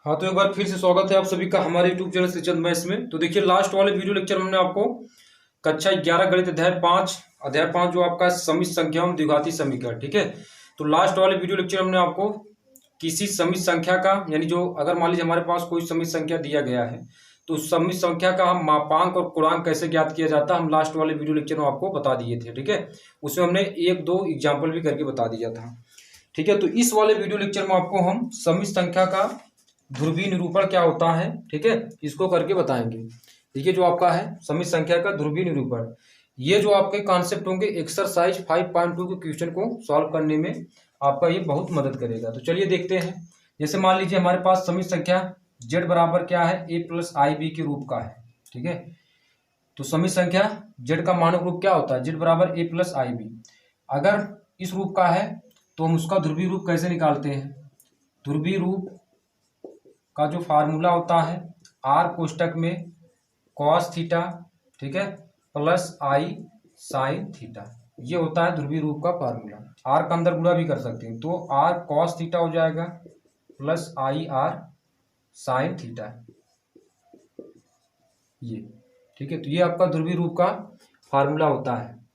हाँ, तो एक बार फिर से स्वागत है आप सभी का हमारे यूट्यूब चैनल श्रीचंद मैथ्स में। तो देखिए, लास्ट वाले वीडियो लेक्चर में हमने आपको कक्षा 11 गणित अध्याय 5 जो आपका समित संख्या एवं द्विघाती समीकरण, ठीक है। तो लास्ट वाले वीडियो लेक्चर में हमने आपको किसी समित संख्या का, यानी जो अगर मान लीजिए हमारे पास कोई समित संख्या दिया गया है तो उस समित संख्या का हम मापांक और पूर्णांक कैसे ज्ञात किया जाता है, हम लास्ट वाले वीडियो लेक्चर में आपको बता दिए थे, ठीक है। उसमें हमने एक दो एग्जाम्पल भी करके बता दिया था, ठीक है। तो इस वाले वीडियो लेक्चर में आपको हम समित संख्या का ध्रुवीय निरूपण क्या होता है, ठीक है, इसको करके बताएंगे। देखिए, जो आपका है समित संख्या का ध्रुवीय निरूपण, ये जो आपके कॉन्सेप्ट होंगे एक्सरसाइज 5.2 के क्वेश्चन को सॉल्व करने में आपका ये बहुत मदद करेगा। तो चलिए देखते हैं। जैसे मान लीजिए हमारे पास समित संख्या z बराबर क्या है, a प्लस आई बी के रूप का है, ठीक है। तो समित संख्या z का मानक रूप क्या होता है, z बराबर a प्लस आई बी। अगर इस रूप का है तो हम उसका ध्रुवीय रूप कैसे निकालते हैं। ध्रुवीय रूप का जो फार्मूला होता है r कोष्टक में कॉस थीटा, ठीक है, प्लस आई साइन थीटा, ये होता है ध्रुवीय रूप का फार्मूला। r का अंदर गुणा भी कर सकते हैं, तो r कॉस थीटा हो जाएगा plus i r sine theta, ये, ठीक है। तो ये आपका ध्रुवीय रूप का फार्मूला होता है।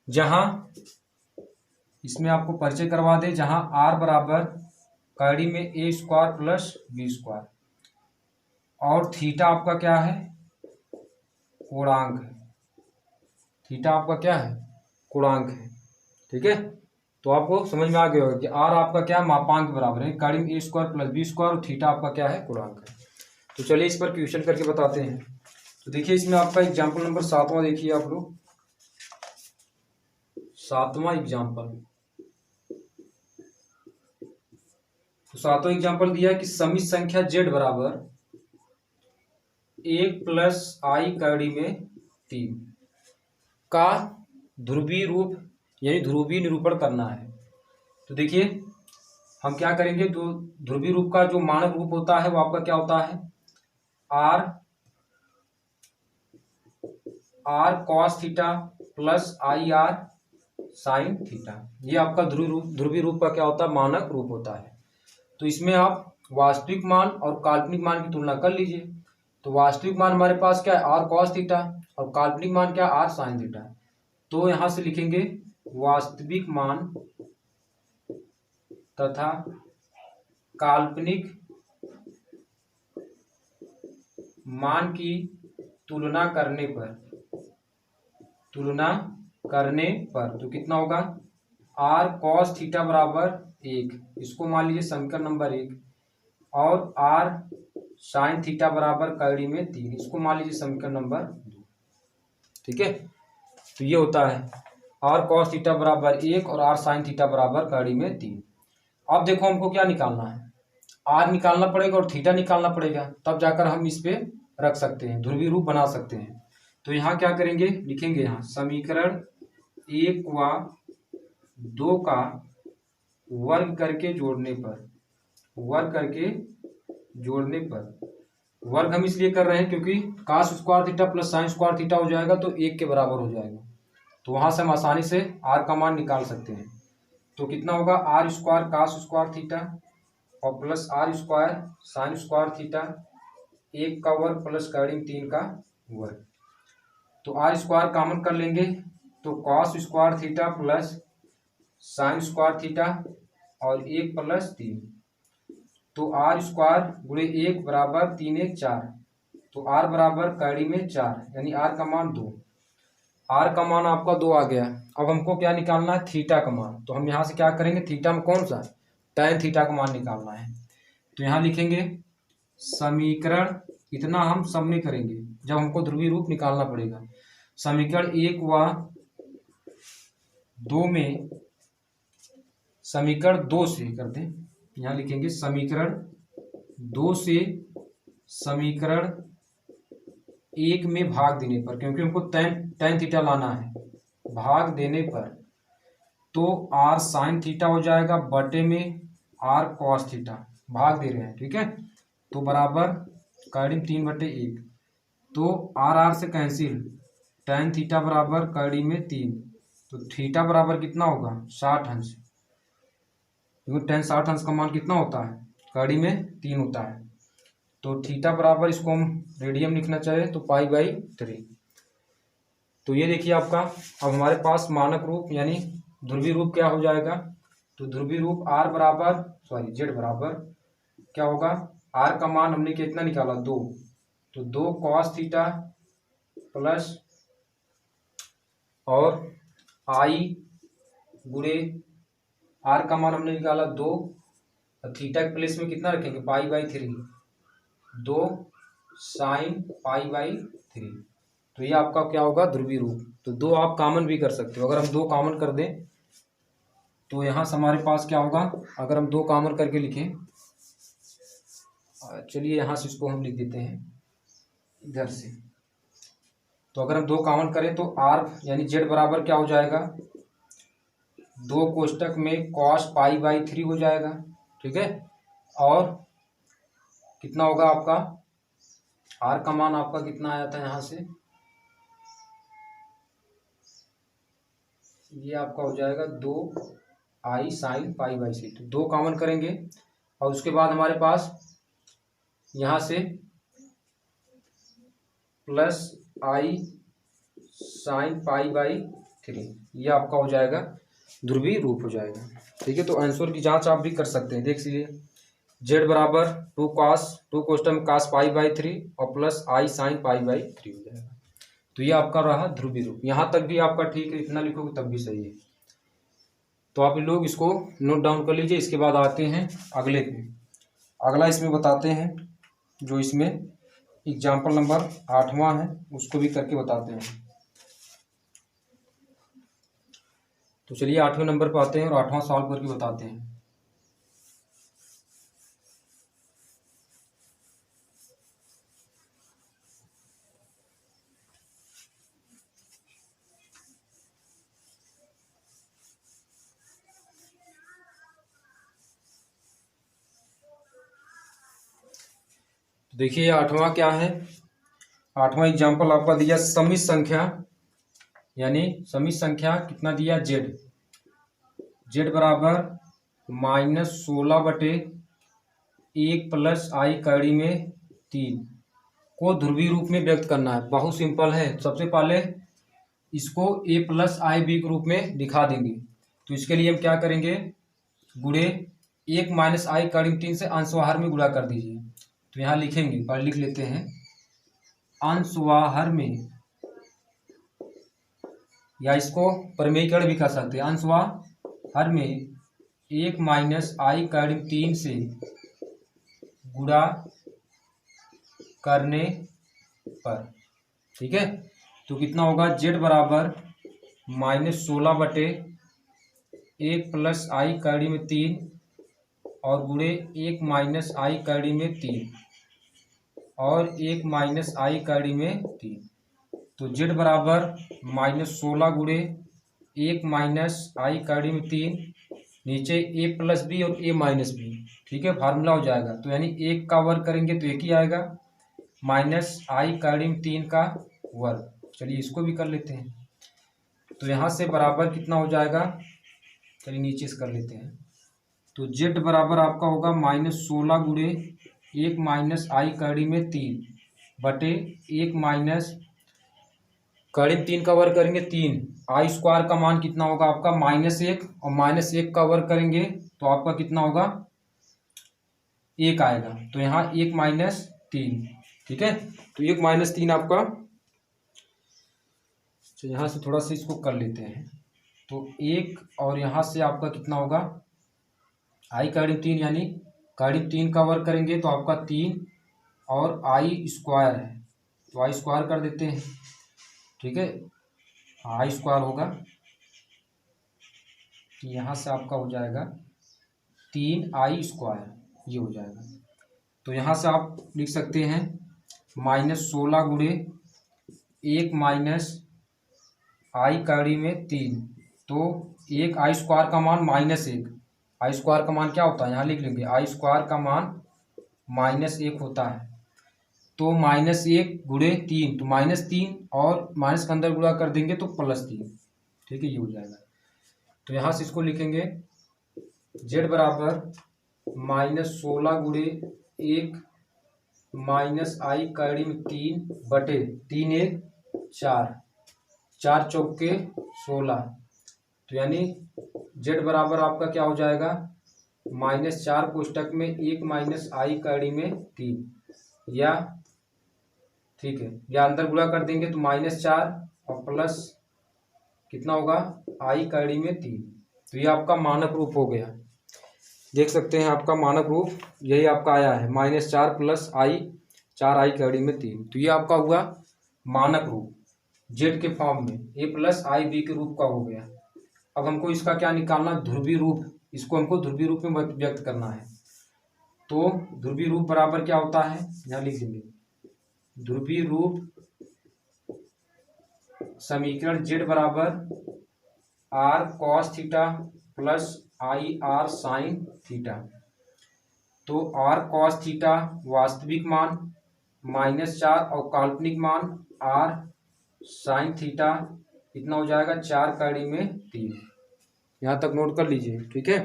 जहां इसमें आपको परिचय करवा दे, जहां r बराबर कड़ी में ए स्क्वायर प्लस बी स्क्वायर और थीटा आपका क्या है, कोणांक है। थीटा आपका क्या है, कोणांक है, ठीक है। तो आपको समझ में आ गया होगा कि आर आपका क्या मापांक बराबर है कड़ी में ए स्क्वायर प्लस बी स्क्वायर और थीटा आपका क्या है, कोणांक है। तो चलिए इस पर क्वेश्चन करके बताते हैं। तो देखिए, इसमें आपका एग्जाम्पल नंबर 7वां देखिए आप लोग, 7वां एग्जाम्पल। तो 7वां एग्जाम्पल दिया है कि समित संख्या z बराबर 1 प्लस आई कड़ी में 3 का ध्रुवीय रूप यानी ध्रुवीय निरूपण करना है। तो देखिए, हम क्या करेंगे, तो ध्रुवीय रूप का जो मानक रूप होता है वो आपका क्या होता है, r cos theta plus i r sine theta, ये आपका ध्रुवीय रूप का क्या होता है, मानक रूप होता है। तो इसमें आप वास्तविक मान और काल्पनिक मान की तुलना कर लीजिए। तो वास्तविक मान हमारे पास क्या है, आर कॉस थीटा, और काल्पनिक मान क्या, आर साइन थीटा। तो यहां से लिखेंगे वास्तविक मान तथा काल्पनिक मान की तुलना करने पर तो कितना होगा, आर कॉस थीटा बराबर 1, इसको मान लीजिए समीकरण नंबर 1, और आर साइन थीटा बराबर कड़ी में 3, इसको मान लीजिए समीकरण नंबर 2, ठीक है। तो ये होता है आर कॉस थीटा बराबर 1 और आर साइन थीटा बराबर कड़ी में 3। अब देखो हमको क्या निकालना है, आर निकालना पड़ेगा और थीटा निकालना पड़ेगा, तब जाकर हम इस पे रख सकते हैं, ध्रुवीय रूप बना सकते हैं। तो यहाँ क्या करेंगे, लिखेंगे यहाँ समीकरण 1 व 2 का वर्ग करके जोड़ने पर वर्ग हम इसलिए कर रहे हैं क्योंकि cos square theta plus sine square theta हो जाएगा तो 1 के बराबर हो जाएगा। तो वहां से हम आसानी से आर का मान निकाल सकते हैं। तो कितना होगा, R square cos square theta और plus R square sign square theta, 1 का वर्ग प्लस कड़ी 3 का वर्ग। तो आर स्क्वायर कॉमन कर लेंगे, तो cos square theta plus sine square theta और 1 प्लस 3, तो आर स्क्वायर गुणे 1 बराबर 3 1 4, तो आर बराबर कड़ी में 4, यानी आर का मान 2। आर का मान आपका 2 आ गया। अब हमको क्या निकालना है, थीटा का मान। तो हम यहाँ से क्या करेंगे, थीटा में कौन सा, tan थीटा का मान निकालना है। तो यहाँ लिखेंगे समीकरण, इतना हम सब में करेंगे जब हमको ध्रुवीय रूप निकालना पड़ेगा। समीकरण 1 व 2 में समीकरण 2 से करते हैं, यहाँ लिखेंगे समीकरण 2 से समीकरण 1 में भाग देने पर, क्योंकि हमको tan थीटा लाना है, भाग देने पर तो आर साइन थीटा हो जाएगा बटे में आर कॉस थीटा, भाग दे रहे हैं, ठीक है। तो बराबर कड़ी 3 बटे 1, तो आर से कैंसिल, tan थीटा बराबर कड़ी में 3, तो थीटा बराबर कितना होगा, 60 अंश, क्योंकि tan 60 अंश का मान कितना होता है, कड़ी में 3 होता है। तो थीटा बराबर इसको हम रेडियन लिखना चाहे तो π/3। तो ये देखिए आपका अब हमारे पास मानक रूप यानी ध्रुवीय रूप क्या हो जाएगा। तो ध्रुवीय रूप जेड बराबर क्या होगा, आर का मान हमने कितना निकाला 2, तो 2 cos थीटा प्लस और आई गुणे आर का मान हमने निकाला 2, थीटा के प्लेस में कितना रखेंगे π/3, 2 sin π/3। तो ये आपका क्या होगा ध्रुवीय रूप। तो 2 आप कॉमन भी कर सकते हो, अगर हम 2 कॉमन कर दें तो यहाँ से हमारे पास क्या होगा, अगर हम 2 कॉमन करके लिखें, चलिए यहाँ से इसको हम लिख देते हैं इधर से। तो अगर हम 2 कॉमन करें तो आर यानी जेड बराबर क्या हो जाएगा, 2 कोष्टक में cos π/3 हो जाएगा, ठीक है। और कितना होगा आपका, आर का मान आपका कितना आया था यहाँ से, ये आपका हो जाएगा 2i sin π/3। तो 2 कॉमन करेंगे और उसके बाद हमारे पास यहाँ से प्लस i sin π/3, ये आपका हो जाएगा ध्रुवीय रूप हो जाएगा, ठीक है। तो आंसर की जांच आप भी कर सकते हैं, देख लीजिए जेड बराबर 2 कोष्टक में cos π/3 और प्लस i sin π/3 हो जाएगा। तो ये आपका रहा ध्रुवीय रूप। यहाँ तक भी आपका ठीक है, इतना लिखोगे तब भी सही है। तो आप लोग इसको नोट डाउन कर लीजिए। इसके बाद आते हैं अगले पे। अगला इसमें बताते हैं जो इसमें एग्जाम्पल नंबर 8वां है, उसको भी करके बताते हैं। तो चलिए 8वें नंबर पर आते हैं और 8वां सॉल्व करके बताते हैं। देखिए 8वां क्या है, 8वां एग्जाम्पल आपका दिया समित संख्या, यानी समित संख्या कितना दिया जेड बराबर -16/1 प्लस आई कड़ी में 3 को ध्रुवीय रूप में व्यक्त करना है। बहुत सिंपल है, सबसे पहले इसको a प्लस आई बी के रूप में दिखा देंगे। तो इसके लिए हम क्या करेंगे, गुणे 1 माइनस आई कड़ी में 3 से अंशवाहर में गुणा कर दीजिए। तो यहाँ लिखेंगे, पर लिख लेते हैं अंशवाहर में, या इसको परिमेयीकरण भी कर सकते हैं। अंशवाहर में 1 माइनस आई कड़ी में 3 से गुणा करने पर, ठीक है। तो कितना होगा, जेड बराबर -16/1 प्लस आई कड़ी में 3 और गुणे 1 माइनस आई कड़ी में 3 और 1 माइनस आई कड़ी में 3। तो जेड बराबर -16 गुणे 1 माइनस आई कड़ी में 3, नीचे a प्लस बी और a माइनस बी, ठीक है, फार्मूला हो जाएगा। तो यानी 1 का वर्ग करेंगे तो 1 ही आएगा, माइनस आई कड़ी में 3 का वर्ग। चलिए इसको भी कर लेते हैं। तो यहाँ से बराबर कितना हो जाएगा, चलिए नीचे से कर लेते हैं। तो जेड बराबर आपका होगा -16 गुणे 1 माइनस आई कड़ी में 3 बटे 1 माइनस कड़ी में 3 का वर्ग करेंगे 3, आई स्क्वायर का मान कितना होगा आपका -1, और -1 का वर्ग करेंगे तो आपका कितना होगा 1 आएगा। तो यहाँ 1 माइनस 3, ठीक है। तो 1 माइनस 3 आपका, तो यहाँ से थोड़ा सा इसको कर लेते हैं। तो 1 और यहाँ से आपका कितना होगा, आई कड़ी में 3 यानी कड़ी में 3 का वर्ग करेंगे तो आपका 3 और आई स्क्वायर है, तो आई स्क्वायर कर देते हैं, ठीक है। आई स्क्वायर होगा, यहाँ से आपका हो जाएगा 3i स्क्वायर, ये हो जाएगा। तो यहाँ से आप लिख सकते हैं -16 गुणे 1 माइनस आई कड़ी में 3, तो 1 आई स्क्वायर का मान -1, आई स्क्वायर का मान क्या होता है, यहाँ लिख लेंगे आई स्क्वायर का मान -1 होता है। तो -1 गुणे 3, तो -3 और माइनस के अंदर गुणा कर देंगे तो +3, ठीक है, ये हो जाएगा। तो यहाँ से इसको लिखेंगे जेड बराबर -16 गुणे 1 माइनस आई कड़ी में 3 बटे 3 1 4, 4 चौके 16। तो यानी जेड बराबर आपका क्या हो जाएगा, -4 कोष्टक में 1 माइनस आई कड़ी में 3, या ठीक है, या अंदर गुणा कर देंगे तो -4 और प्लस कितना होगा आई कड़ी में 3। तो ये आपका मानक रूप हो गया, देख सकते हैं आपका मानक रूप यही आपका आया है, -4 प्लस आई 4 आई कड़ी में 3। तो ये आपका हुआ मानक रूप जेड के फॉर्म में, ए प्लस आई बी के रूप का हो गया। अब हमको इसका क्या निकालना, ध्रुवीय रूप, इसको हमको ध्रुवीय रूप में व्यक्त करना है। तो ध्रुवीय रूप बराबर क्या होता है, यहाँ लिख देंगे, ध्रुवीय रूप समीकरण जेड बराबर r cos theta plus i r sine theta. तो आर कॉस थीटा वास्तविक मान -4 और काल्पनिक मान आर साइन थीटा कितना हो जाएगा, 4 कड़ी में 3। यहाँ तक नोट कर लीजिए, ठीक है।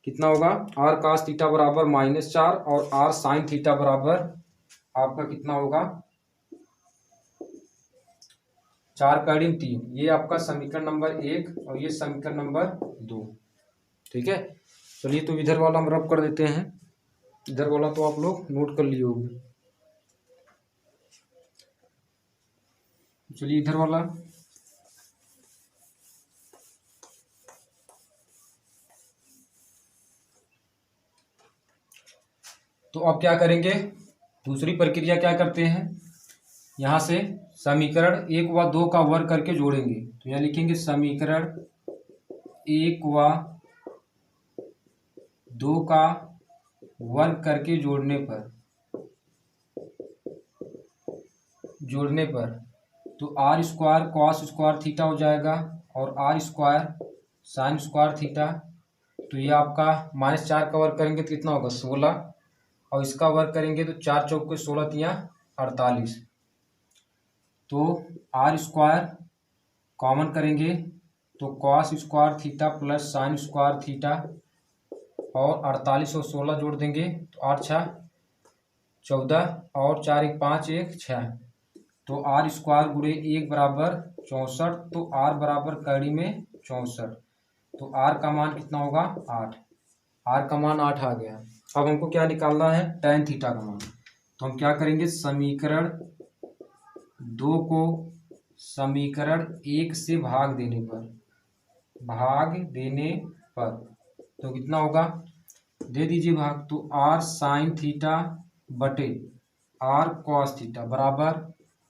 कितना होगा, आर कॉस थीटा बराबर -4 और आर साइन थीटा बराबर आपका कितना होगा, 4 कड़ी में 3। ये आपका समीकरण नंबर 1 और ये समीकरण नंबर 2, ठीक है। चलिए तो इधर वाला हम रब कर देते हैं, इधर वाला तो आप लोग नोट कर लिए होंगे। चलिए इधर वाला, तो अब क्या करेंगे, दूसरी प्रक्रिया क्या करते हैं, यहाँ से समीकरण 1 व 2 का वर्ग करके जोड़ेंगे। तो यहाँ लिखेंगे समीकरण 1 व 2 का वर्ग करके जोड़ने पर तो r square cos square theta हो जाएगा और r square sign square theta. तो ये आपका -4 का वर्ग करेंगे तो कितना होगा, 16, और इसका वर्ग करेंगे तो 4 चौके 16 तियाँ 48। तो आर स्क्वायर कॉमन करेंगे तो cos square theta plus sine square theta, और 48 और 16 जोड़ देंगे तो 8 6 14 और 4 1 5 1 6। तो आर स्क्वायर गुणे 1 बराबर 64, तो आर बराबर कड़ी में 64। तो आर का मान कितना होगा, 8। आर का मान 8 आ गया। अब हमको क्या निकालना है, tan थीटा का मान। तो हम क्या करेंगे, समीकरण 2 को समीकरण 1 से भाग देने पर तो कितना होगा, दे दीजिए भाग। तो आर साइन थीटा बटे आर कॉस थीटा बराबर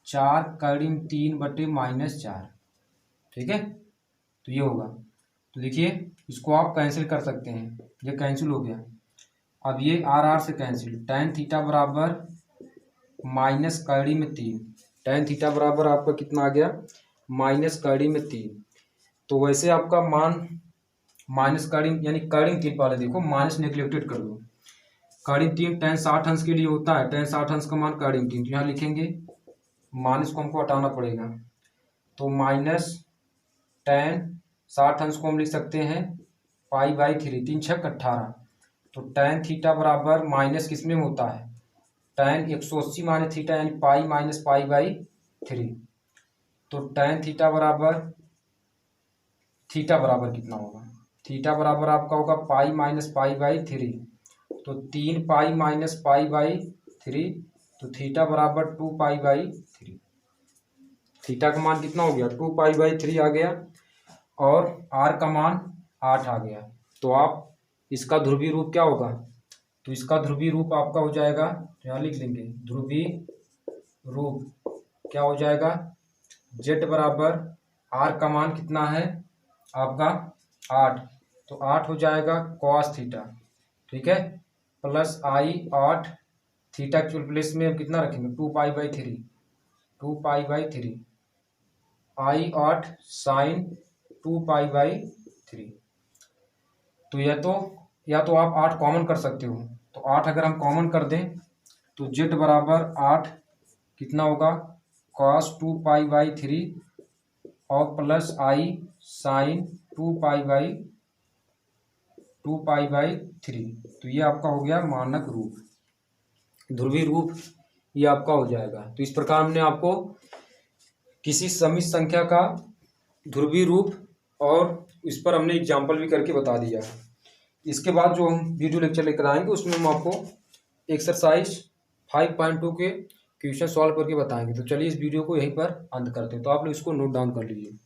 4 कड़ी में 3 बटे -4, ठीक है। तो ये होगा, तो देखिए इसको आप कैंसिल कर सकते हैं, ये कैंसिल हो गया। अब ये आर से कैंसिल, tan थीटा बराबर माइनस कड़ी में 3, tan थीटा बराबर आपका कितना आ गया, माइनस कड़ी में 3। तो वैसे आपका मान माइनस कड़ी यानी कड़ी में 3 वाले देखो, माइनस नेग्लेक्टेड कर दो। कड़ी में 3 tan 60 अंश के लिए होता है, tan 60 अंश का मान कड़ी में 3। तो यहाँ लिखेंगे, माइनस को हमको हटाना पड़ेगा, तो माइनस tan 60 अंश को हम लिख सकते हैं π/3, 3 6 18। तो tan थीटा बराबर माइनस किस में होता है, tan 180 माइनस थीटा यानी पाई माइनस π/3। तो tan थीटा बराबर कितना होगा, थीटा बराबर आपका होगा पाई माइनस π/3। तो 3 पाई माइनस π/3, तो थीटा बराबर 2π/3। थीटा का मान कितना हो गया, 2π/3 आ गया, और आर का मान 8 आ गया। तो आप इसका ध्रुवीय रूप क्या होगा, तो इसका ध्रुवीय रूप आपका हो जाएगा, यहाँ लिख लेंगे, ध्रुवीय रूप क्या हो जाएगा, जेड बराबर आर का मान कितना है आपका 8, तो 8 हो जाएगा कॉस थीटा, ठीक है, प्लस आई 8 थीटा के प्लेस में कितना रखेंगे, 2π/3, 2π/3 आई 8 साइन 2π/3। तो या तो आप 8 कॉमन कर सकते हो, तो 8 अगर हम कॉमन कर दें तो जेड बराबर 8 कितना होगा, कॉस 2π/3 और प्लस आई साइन 2π/3 2π/3। तो ये आपका हो गया मानक रूप, ध्रुवीय रूप ये आपका हो जाएगा। तो इस प्रकार हमने आपको किसी समित संख्या का ध्रुवीय रूप और इस पर हमने एग्जाम्पल भी करके बता दिया। इसके बाद जो हम वीडियो लेक्चर लेकर आएंगे उसमें हम आपको एक्सरसाइज 5.2 के क्वेश्चन सॉल्व करके बताएंगे। तो चलिए इस वीडियो को यहीं पर अंत करते हैं। तो आप लोग इसको नोट डाउन कर लीजिए।